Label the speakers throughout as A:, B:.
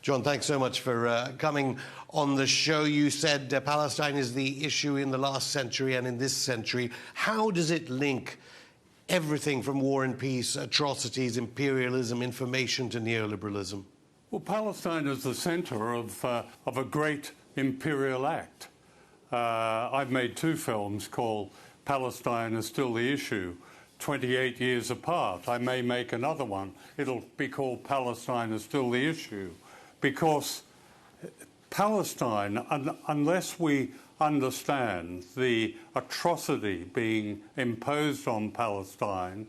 A: John, thanks so much for coming on the show. You said Palestine is the issue in the last century and in this century. How does it link everything from war and peace, atrocities, imperialism, information to neoliberalism?
B: Well, Palestine is the centre of a great imperial act. I've made two films called Palestine is Still the Issue, 28 years apart. I may make another one. It'll be called Palestine is Still the Issue, because Palestine, unless we understand the atrocity being imposed on Palestine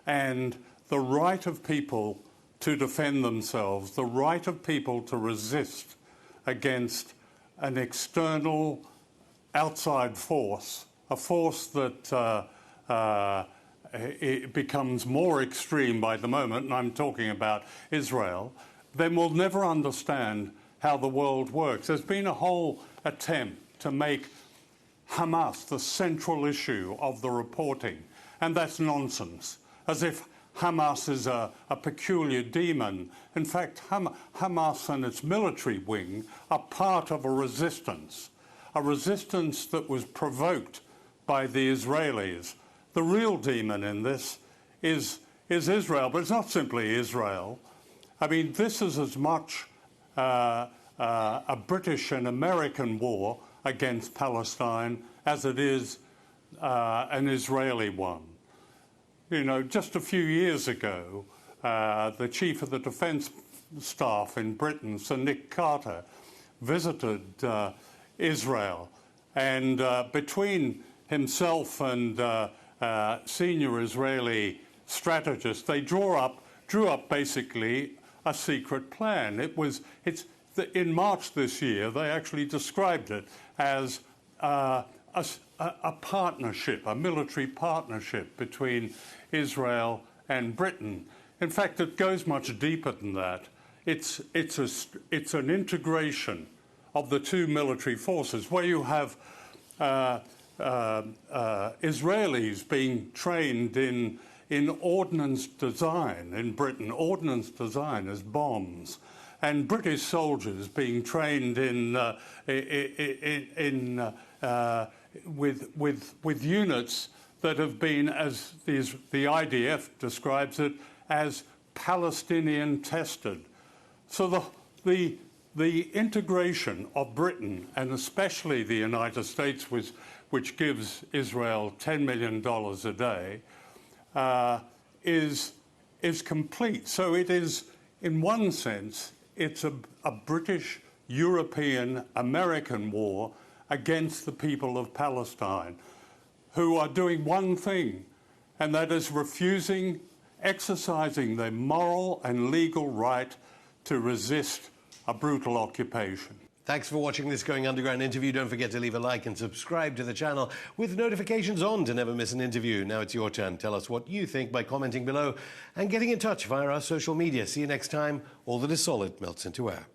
B: and the right of people to defend themselves, the right of people to resist against an external outside force, a force that it becomes more extreme by the moment, and I'm talking about Israel, then we'll never understand how the world works. There's been a whole attempt to make Hamas the central issue of the reporting, and that's nonsense, as if Hamas is a peculiar demon. In fact, Hamas and its military wing are part of a resistance that was provoked by the Israelis. The real demon in this is Israel, but it's not simply Israel. I mean, this is as much a British and American war against Palestine as it is an Israeli one. You know, just a few years ago, the chief of the defence staff in Britain, Sir Nick Carter, visited Israel, and between himself and senior Israeli strategists, they drew up basically a secret plan. In March this year, they actually described it as a partnership, a military partnership between Israel and Britain. In fact, it goes much deeper than that. It's an integration of the two military forces, where you have Israelis being trained in ordnance design in Britain. Ordnance design as bombs, and British soldiers being trained with units that have been, as the IDF describes it, as Palestinian tested. So the integration of Britain, and especially the United States, which gives Israel $10 million a day, is complete. So it is, in one sense, it's a British, European, American war against the people of Palestine, who are doing one thing, and that is exercising their moral and legal right to resist a brutal occupation.
A: Thanks for watching this Going Underground interview. Don't forget to leave a like and subscribe to the channel with notifications on to never miss an interview. Now it's your turn. Tell us what you think by commenting below and getting in touch via our social media. See you next time. All that is solid melts into air.